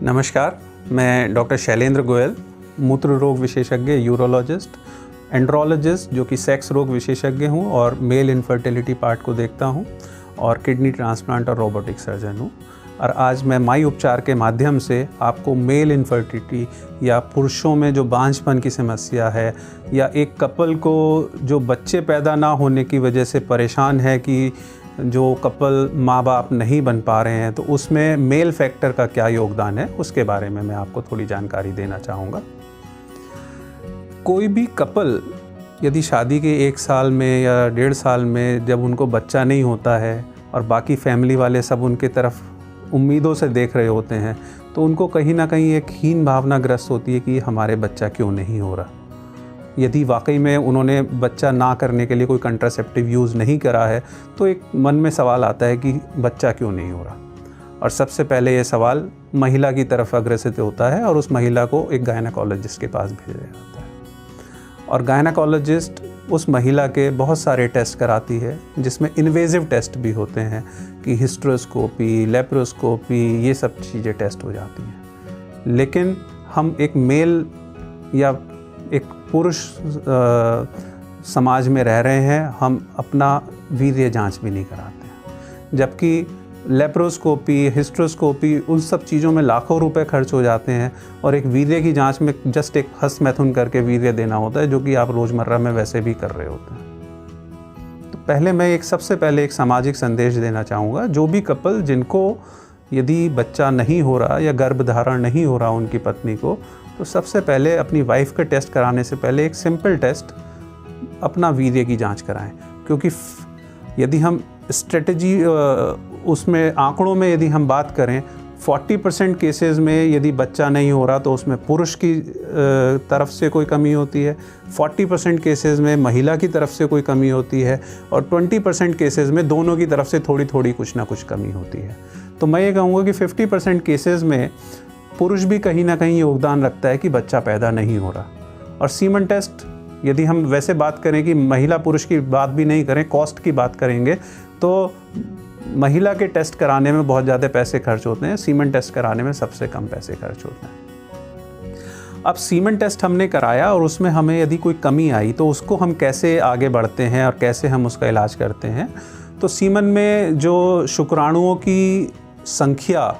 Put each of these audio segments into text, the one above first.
नमस्कार, मैं डॉक्टर शैलेंद्र गोयल, मूत्र रोग विशेषज्ञ, यूरोलॉजिस्ट, एंड्रोलॉजिस्ट जो कि सेक्स रोग विशेषज्ञ हूँ और मेल इनफर्टिलिटी पार्ट को देखता हूँ और किडनी ट्रांसप्लांट और रोबोटिक सर्जन हूँ। और आज मैं माई उपचार के माध्यम से आपको मेल इनफर्टिलिटी या पुरुषों में जो बांझपन की समस्या है या एक कपल को जो बच्चे पैदा ना होने की वजह से परेशान है कि जो कपल माँ बाप नहीं बन पा रहे हैं, तो उसमें मेल फैक्टर का क्या योगदान है उसके बारे में मैं आपको थोड़ी जानकारी देना चाहूँगा। कोई भी कपल यदि शादी के 1 साल में या 1.5 साल में जब उनको बच्चा नहीं होता है और बाकी फैमिली वाले सब उनके तरफ उम्मीदों से देख रहे होते हैं, तो उनको कहीं ना कहीं एक हीन भावना ग्रस्त होती है कि हमारे बच्चा क्यों नहीं हो रहा। यदि वाकई में उन्होंने बच्चा ना करने के लिए कोई कंट्रासेप्टिव यूज़ नहीं करा है, तो एक मन में सवाल आता है कि बच्चा क्यों नहीं हो रहा। और सबसे पहले ये सवाल महिला की तरफ अग्रसित होता है और उस महिला को एक गायनेकोलॉजिस्ट के पास भेजा जाता है। और गायनेकोलॉजिस्ट उस महिला के बहुत सारे टेस्ट कराती है, जिसमें इन्वेजिव टेस्ट भी होते हैं कि हिस्ट्रोस्कोपी, लेप्रोस्कोपी, ये सब चीज़ें टेस्ट हो जाती हैं। लेकिन हम एक मेल या एक पुरुष समाज में रह रहे हैं, हम अपना वीर्य जांच भी नहीं कराते हैं, जबकि लेप्रोस्कोपी, हिस्ट्रोस्कोपी, उन सब चीज़ों में लाखों रुपए खर्च हो जाते हैं और एक वीर्य की जांच में जस्ट एक हस्तमैथुन करके वीर्य देना होता है, जो कि आप रोज़मर्रा में वैसे भी कर रहे होते हैं। तो पहले मैं सबसे पहले एक सामाजिक संदेश देना चाहूँगा। जो भी कपल जिनको यदि बच्चा नहीं हो रहा या गर्भधारण नहीं हो रहा उनकी पत्नी को, तो सबसे पहले अपनी वाइफ का टेस्ट कराने से पहले एक सिंपल टेस्ट अपना वीर्य की जांच कराएं। क्योंकि यदि हम स्ट्रेटजी उसमें आंकड़ों में यदि हम बात करें, 40% केसेस में यदि बच्चा नहीं हो रहा तो उसमें पुरुष की तरफ से कोई कमी होती है, 40% केसेस में महिला की तरफ से कोई कमी होती है और 20% केसेस में दोनों की तरफ से थोड़ी थोड़ी कुछ ना कुछ कमी होती है। तो मैं ये कहूँगा कि 50% केसेस में पुरुष भी कहीं ना कहीं योगदान रखता है कि बच्चा पैदा नहीं हो रहा। और सीमन टेस्ट, यदि हम वैसे बात करें कि महिला पुरुष की बात भी नहीं करें, कॉस्ट की बात करेंगे, तो महिला के टेस्ट कराने में बहुत ज़्यादा पैसे खर्च होते हैं, सीमन टेस्ट कराने में सबसे कम पैसे खर्च होते हैं। अब सीमन टेस्ट हमने कराया और उसमें हमें यदि कोई कमी आई तो उसको हम कैसे आगे बढ़ते हैं और कैसे हम उसका इलाज करते हैं। तो सीमन में जो शुक्राणुओं की संख्या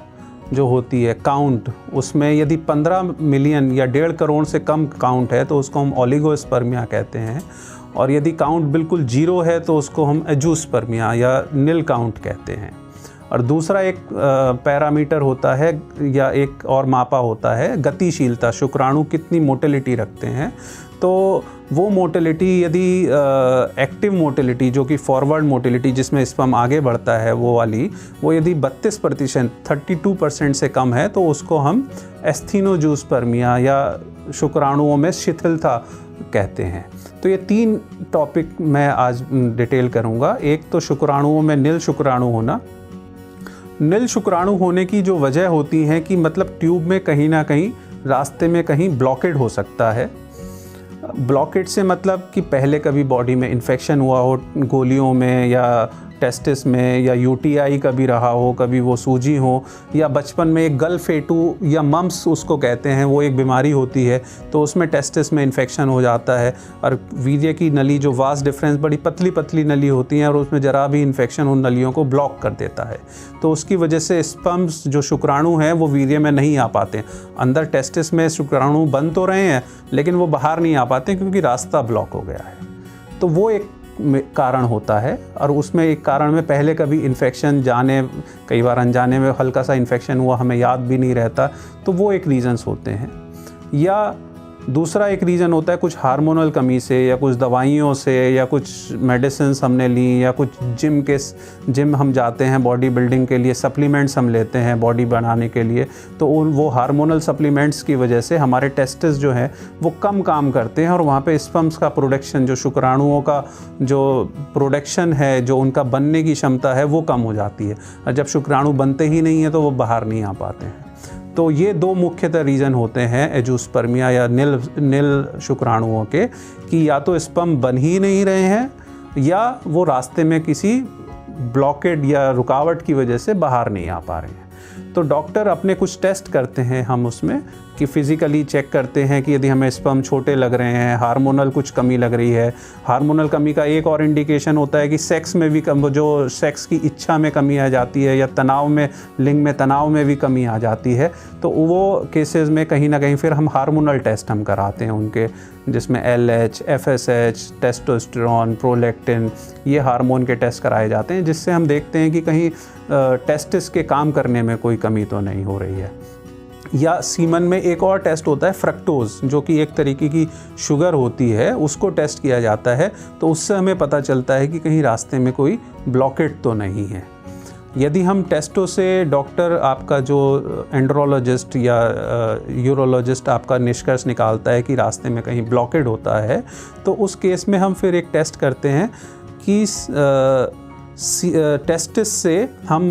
जो होती है, काउंट, उसमें यदि 15 मिलियन या 1.5 करोड़ से कम काउंट है तो उसको हम ओलिगोस्पर्मिया कहते हैं, और यदि काउंट बिल्कुल 0 है तो उसको हम एजूस्पर्मिया या नील काउंट कहते हैं। और दूसरा एक पैरामीटर होता है या एक और मापा होता है गतिशीलता, शुक्राणु कितनी मोटिलिटी रखते हैं। तो वो मोटिलिटी यदि एक्टिव मोटिलिटी जो कि फॉरवर्ड मोटिलिटी जिसमें स्पर्म आगे बढ़ता है वो वाली, वो यदि 32% 32% से कम है तो उसको हम एस्थीनोजूस्पर्मिया या शुक्राणुओं में शिथिलता कहते हैं। तो ये 3 टॉपिक मैं आज डिटेल करूँगा। एक तो शुक्राणुओं में नील शुक्राणु होना। नील शुक्राणु होने की जो वजह होती है कि मतलब ट्यूब में कहीं ना कहीं रास्ते में कहीं ब्लॉकेड हो सकता है। ब्लॉकेट से मतलब कि पहले कभी बॉडी में इन्फेक्शन हुआ हो, गोलियों में या टेस्टिस में, या यूटीआई कभी रहा हो, कभी वो सूजी हो, या बचपन में एक गल फेटू या मम्स उसको कहते हैं, वो एक बीमारी होती है, तो उसमें टेस्टिस में इन्फेक्शन हो जाता है। और वीर्य की नली जो वास्ट डिफरेंस, बड़ी पतली पतली नली होती हैं और उसमें ज़रा भी इन्फेक्शन उन नलियों को ब्लॉक कर देता है, तो उसकी वजह से स्पर्म्स जो शुक्राणु हैं वो वीर्य में नहीं आ पाते। अंदर टेस्टिस में शुक्राणु बन तो रहे हैं लेकिन वो बाहर नहीं आ पाते क्योंकि रास्ता ब्लॉक हो गया है। तो वो एक कारण होता है। और उसमें एक कारण में पहले कभी इन्फेक्शन, जाने कई बार अनजाने में हल्का सा इन्फेक्शन हुआ, हमें याद भी नहीं रहता, तो वो एक रीज़न्स होते हैं। या दूसरा एक रीज़न होता है कुछ हार्मोनल कमी से या कुछ दवाइयों से या कुछ मेडिसिन्स हमने ली या कुछ जिम हम जाते हैं बॉडी बिल्डिंग के लिए, सप्लीमेंट्स हम लेते हैं बॉडी बनाने के लिए, तो वो हार्मोनल सप्लीमेंट्स की वजह से हमारे टेस्टिस जो हैं वो कम काम करते हैं और वहाँ पे स्पर्म्स का प्रोडक्शन, जो शुक्राणुओं का जो प्रोडक्शन है, जो उनका बनने की क्षमता है, वो कम हो जाती है। और जब शुक्राणु बनते ही नहीं है तो वो बाहर नहीं आ पाते हैं। तो ये 2 मुख्यतः रीज़न होते हैं एजूस्पर्मिया या नील शुक्राणुओं के, कि या तो स्पर्म बन ही नहीं रहे हैं या वो रास्ते में किसी ब्लॉकेड या रुकावट की वजह से बाहर नहीं आ पा रहे हैं। तो डॉक्टर अपने कुछ टेस्ट करते हैं हम उसमें कि फ़िज़िकली चेक करते हैं कि यदि हमें स्पर्म छोटे लग रहे हैं, हार्मोनल कुछ कमी लग रही है। हार्मोनल कमी का एक और इंडिकेशन होता है कि सेक्स में भी जो सेक्स की इच्छा में कमी आ जाती है या तनाव में, लिंग में तनाव में भी कमी आ जाती है। तो वो केसेस में कहीं ना कहीं फिर हम हार्मोनल टेस्ट हम कराते हैं उनके, जिसमें LH, FSH, टेस्टोस्टेरोन, प्रोलैक्टिन, ये हार्मोन के टेस्ट कराए जाते हैं, जिससे हम देखते हैं कि कहीं टेस्टिस के काम करने में कोई कमी तो नहीं हो रही है। या सीमन में एक और टेस्ट होता है फ्रक्टोज, जो कि एक तरीके की शुगर होती है, उसको टेस्ट किया जाता है। तो उससे हमें पता चलता है कि कहीं रास्ते में कोई ब्लॉकेट तो नहीं है। यदि हम टेस्टों से डॉक्टर आपका जो एंड्रोलॉजिस्ट या यूरोलॉजिस्ट आपका निष्कर्ष निकालता है कि रास्ते में कहीं ब्लॉकेड होता है, तो उस केस में हम फिर एक टेस्ट करते हैं कि टेस्टिस से हम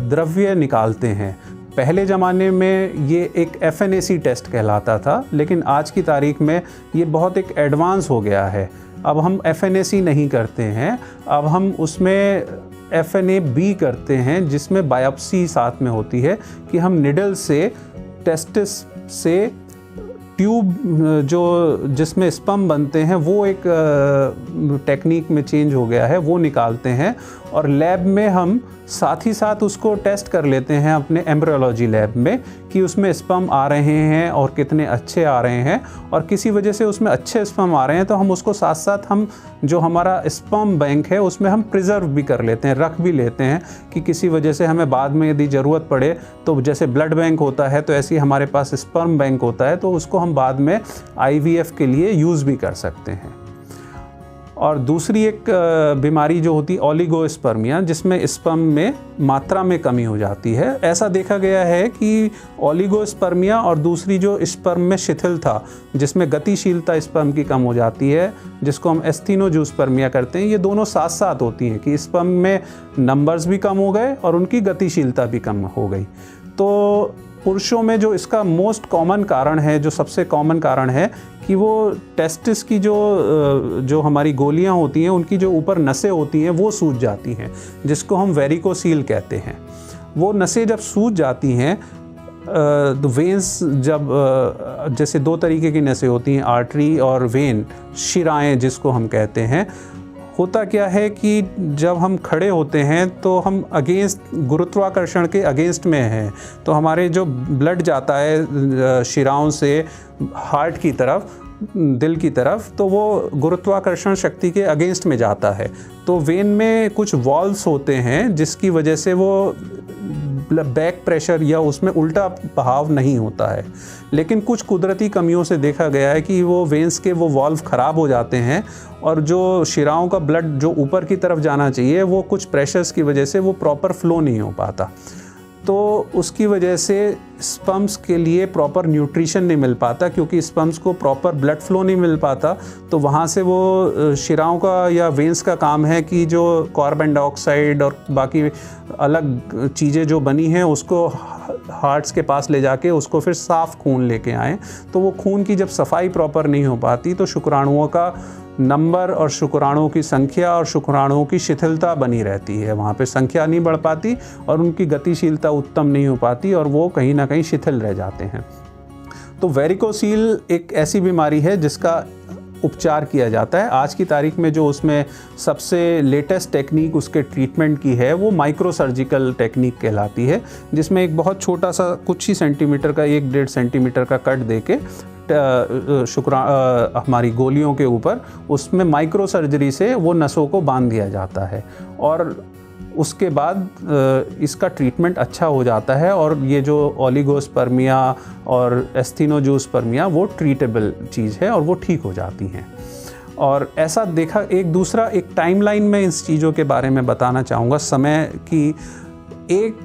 द्रव्य निकालते हैं। पहले ज़माने में ये एक FNAC टेस्ट कहलाता था, लेकिन आज की तारीख में ये बहुत एक एडवांस हो गया है। अब हम FNAC नहीं करते हैं, अब हम उसमें FNAB करते हैं, जिसमें बायोप्सी साथ में होती है कि हम निडल से टेस्टिस से ट्यूब जो जिसमें स्पर्म बनते हैं, वो एक टेक्निक में चेंज हो गया है, वो निकालते हैं और लैब में हम साथ ही साथ उसको टेस्ट कर लेते हैं अपने एम्ब्रियोलॉजी लैब में कि उसमें स्पर्म आ रहे हैं और कितने अच्छे आ रहे हैं। और किसी वजह से उसमें अच्छे स्पर्म आ रहे हैं तो हम उसको साथ साथ हम जो हमारा स्पर्म बैंक है उसमें हम प्रिजर्व भी कर लेते हैं, रख भी लेते हैं कि किसी वजह से हमें बाद में यदि ज़रूरत पड़े तो जैसे ब्लड बैंक होता है तो ऐसे ही हमारे पास स्पर्म बैंक होता है, तो उसको हम बाद में IVF के लिए यूज़ भी कर सकते हैं। और दूसरी एक बीमारी जो होती है ओलिगोस्पर्मिया, जिसमें स्पर्म में मात्रा में कमी हो जाती है। ऐसा देखा गया है कि ओलिगोस्पर्मिया और दूसरी जो स्पर्म में शिथिलता, जिसमें गतिशीलता स्पर्म की कम हो जाती है, जिसको हम एस्थेनोजूस्पर्मिया करते हैं, ये दोनों साथ साथ होती हैं कि स्पर्म में नंबर्स भी कम हो गए और उनकी गतिशीलता भी कम हो गई। तो पुरुषों में जो इसका मोस्ट कॉमन कारण है, जो सबसे कॉमन कारण है कि वो टेस्टिस की जो हमारी गोलियां होती हैं, उनकी जो ऊपर नसें होती हैं वो सूज जाती हैं, जिसको हम वेरिकोसील कहते हैं। वो नसें जब सूज जाती हैं तो वेन्स जब जैसे दो तरीके की नसें होती हैं, आर्टरी और वेन, शिराएं जिसको हम कहते हैं। होता क्या है कि जब हम खड़े होते हैं तो हम अगेंस्ट गुरुत्वाकर्षण के अगेंस्ट में हैं, तो हमारे जो ब्लड जाता है शिराओं से हार्ट की तरफ, दिल की तरफ, तो वो गुरुत्वाकर्षण शक्ति के अगेंस्ट में जाता है। तो वेन में कुछ वॉल्व्स होते हैं जिसकी वजह से वो बैक प्रेशर या उसमें उल्टा बहाव नहीं होता है। लेकिन कुछ कुदरती कमियों से देखा गया है कि वो वेन्स के वो वॉल्व ख़राब हो जाते हैं और जो शिराओं का ब्लड जो ऊपर की तरफ जाना चाहिए वो कुछ प्रेशर्स की वजह से वो प्रॉपर फ्लो नहीं हो पाता। तो उसकी वजह से स्पर्म्स के लिए प्रॉपर न्यूट्रिशन नहीं मिल पाता, क्योंकि स्पर्म्स को प्रॉपर ब्लड फ्लो नहीं मिल पाता। तो वहाँ से वो शिराओं का या वेन्स का काम है कि जो कार्बन डाइऑक्साइड और बाकी अलग चीज़ें जो बनी हैं उसको हार्ट्स के पास ले जाके उसको फिर साफ़ खून लेके आएँ। तो वो खून की जब सफाई प्रॉपर नहीं हो पाती तो शुक्राणुओं का नंबर और शुक्राणुओं की संख्या और शुक्राणुओं की शिथिलता बनी रहती है। वहाँ पे संख्या नहीं बढ़ पाती और उनकी गतिशीलता उत्तम नहीं हो पाती और वो कहीं ना कहीं शिथिल रह जाते हैं। तो वेरिकोसील एक ऐसी बीमारी है जिसका उपचार किया जाता है। आज की तारीख में जो उसमें सबसे लेटेस्ट टेक्निक उसके ट्रीटमेंट की है वो माइक्रो सर्जिकल टेक्निक कहलाती है, जिसमें एक बहुत छोटा सा कुछ ही सेंटीमीटर का 1-1.5 सेंटीमीटर का कट देके हमारी गोलियों के ऊपर उसमें माइक्रो सर्जरी से वो नसों को बांध दिया जाता है और उसके बाद इसका ट्रीटमेंट अच्छा हो जाता है और ये जो ओलिगोस्पर्मिया और एस्थेनोजूस्पर्मिया वो ट्रीटेबल चीज़ है और वो ठीक हो जाती हैं। और ऐसा देखा एक दूसरा एक टाइमलाइन में इस चीज़ों के बारे में बताना चाहूँगा समय की।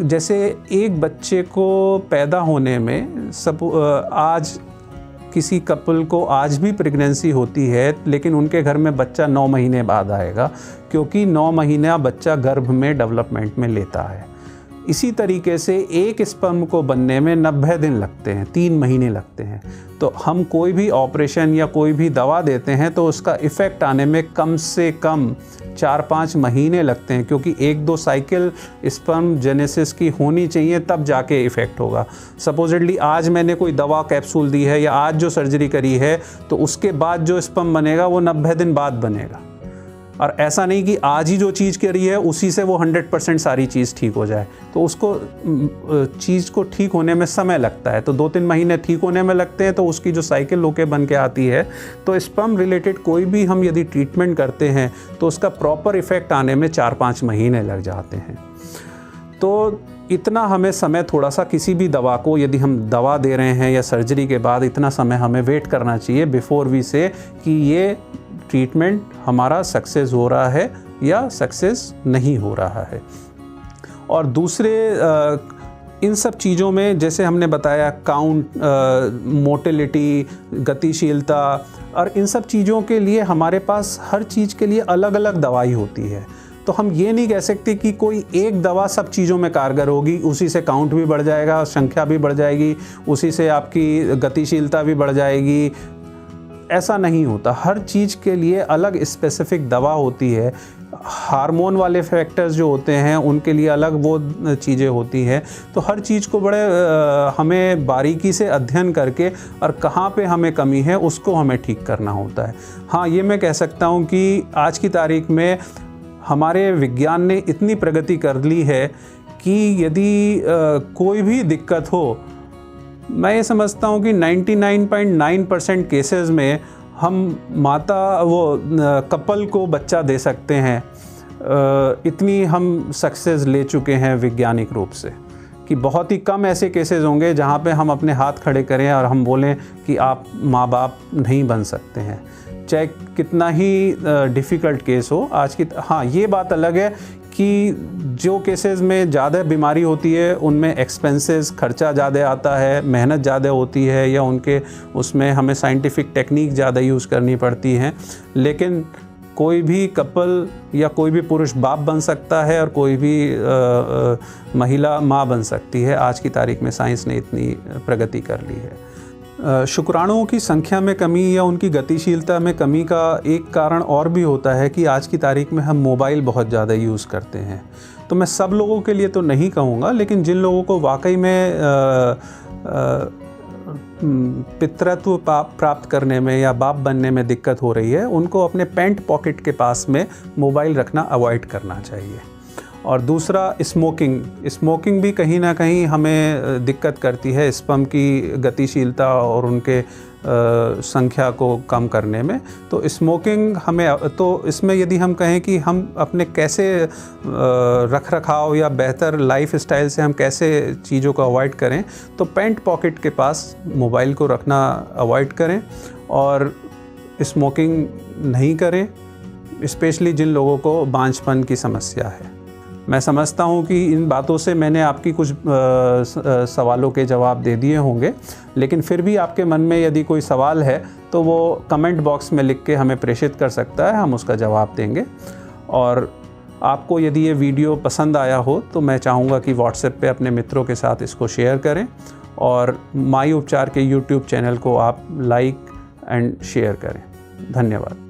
जैसे एक बच्चे को पैदा होने में आज किसी कपल को आज भी प्रेगनेंसी होती है, लेकिन उनके घर में बच्चा 9 महीने बाद आएगा, क्योंकि 9 महीना बच्चा गर्भ में डेवलपमेंट में लेता है। इसी तरीके से एक स्पर्म को बनने में 90 दिन लगते हैं, 3 महीने लगते हैं। तो हम कोई भी ऑपरेशन या कोई भी दवा देते हैं तो उसका इफ़ेक्ट आने में कम से कम 4-5 महीने लगते हैं, क्योंकि 1-2 साइकिल स्पर्म जेनेसिस की होनी चाहिए, तब जाके इफ़ेक्ट होगा। सपोजिटली आज मैंने कोई दवा कैप्सूल दी है या आज जो सर्जरी करी है, तो उसके बाद जो स्पर्म बनेगा वो 90 दिन बाद बनेगा। और ऐसा नहीं कि आज ही जो चीज़ करी है उसी से वो 100% सारी चीज़ ठीक हो जाए। तो उसको चीज़ को ठीक होने में समय लगता है। तो 2-3 महीने ठीक होने में लगते हैं, तो उसकी जो साइकिल होके बन के आती है। तो स्पर्म रिलेटेड कोई भी हम यदि ट्रीटमेंट करते हैं तो उसका प्रॉपर इफ़ेक्ट आने में 4-5 महीने लग जाते हैं। तो इतना हमें समय थोड़ा सा किसी भी दवा को, यदि हम दवा दे रहे हैं या सर्जरी के बाद, इतना समय हमें वेट करना चाहिए बिफोर वी से कि ये ट्रीटमेंट हमारा सक्सेस हो रहा है या सक्सेस नहीं हो रहा है। और दूसरे इन सब चीज़ों में जैसे हमने बताया काउंट, मोटिलिटी, गतिशीलता, और इन सब चीज़ों के लिए हमारे पास हर चीज़ के लिए अलग अलग दवाई होती है। तो हम ये नहीं कह सकते कि कोई एक दवा सब चीज़ों में कारगर होगी, उसी से काउंट भी बढ़ जाएगा, संख्या भी बढ़ जाएगी, उसी से आपकी गतिशीलता भी बढ़ जाएगी। ऐसा नहीं होता। हर चीज़ के लिए अलग स्पेसिफिक दवा होती है। हार्मोन वाले फैक्टर्स जो होते हैं उनके लिए अलग वो चीज़ें होती हैं। तो हर चीज़ को बड़े हमें बारीकी से अध्ययन करके और कहाँ पे हमें कमी है उसको हमें ठीक करना होता है। हाँ, ये मैं कह सकता हूँ कि आज की तारीख में हमारे विज्ञान ने इतनी प्रगति कर ली है कि यदि कोई भी दिक्कत हो, मैं ये समझता हूँ कि 99.9% केसेस में हम कपल को बच्चा दे सकते हैं। इतनी हम सक्सेस ले चुके हैं वैज्ञानिक रूप से कि बहुत ही कम ऐसे केसेस होंगे जहाँ पे हम अपने हाथ खड़े करें और हम बोलें कि आप माँ बाप नहीं बन सकते हैं, चाहे कितना ही डिफ़िकल्ट केस हो। आज की हाँ, ये बात अलग है कि जो केसेस में ज़्यादा बीमारी होती है उनमें एक्सपेंसेस, खर्चा ज़्यादा आता है, मेहनत ज़्यादा होती है, या उनके उसमें हमें साइंटिफिक टेक्निक ज़्यादा यूज़ करनी पड़ती हैं। लेकिन कोई भी कपल या कोई भी पुरुष बाप बन सकता है और कोई भी महिला माँ बन सकती है। आज की तारीख में साइंस ने इतनी प्रगति कर ली है। शुक्राणुओं की संख्या में कमी या उनकी गतिशीलता में कमी का एक कारण और भी होता है कि आज की तारीख में हम मोबाइल बहुत ज़्यादा यूज़ करते हैं। तो मैं सब लोगों के लिए तो नहीं कहूँगा, लेकिन जिन लोगों को वाकई में पितृत्व प्राप्त करने में या बाप बनने में दिक्कत हो रही है, उनको अपने पैंट पॉकेट के पास में मोबाइल रखना अवॉइड करना चाहिए। और दूसरा स्मोकिंग भी कहीं ना कहीं हमें दिक्कत करती है स्पर्म की गतिशीलता और उनके संख्या को कम करने में। तो स्मोकिंग हमें, तो इसमें यदि हम कहें कि हम अपने कैसे रख रखाव या बेहतर लाइफ स्टाइल से हम कैसे चीज़ों को अवॉइड करें, तो पैंट पॉकेट के पास मोबाइल को रखना अवॉइड करें और स्मोकिंग नहीं करें, स्पेशली जिन लोगों को बांझपन की समस्या है। मैं समझता हूँ कि इन बातों से मैंने आपकी कुछ सवालों के जवाब दे दिए होंगे, लेकिन फिर भी आपके मन में यदि कोई सवाल है तो वो कमेंट बॉक्स में लिख के हमें प्रेषित कर सकता है, हम उसका जवाब देंगे। और आपको यदि ये वीडियो पसंद आया हो तो मैं चाहूँगा कि व्हाट्सएप पे अपने मित्रों के साथ इसको शेयर करें और माई उपचार के यूट्यूब चैनल को आप लाइक एंड शेयर करें। धन्यवाद।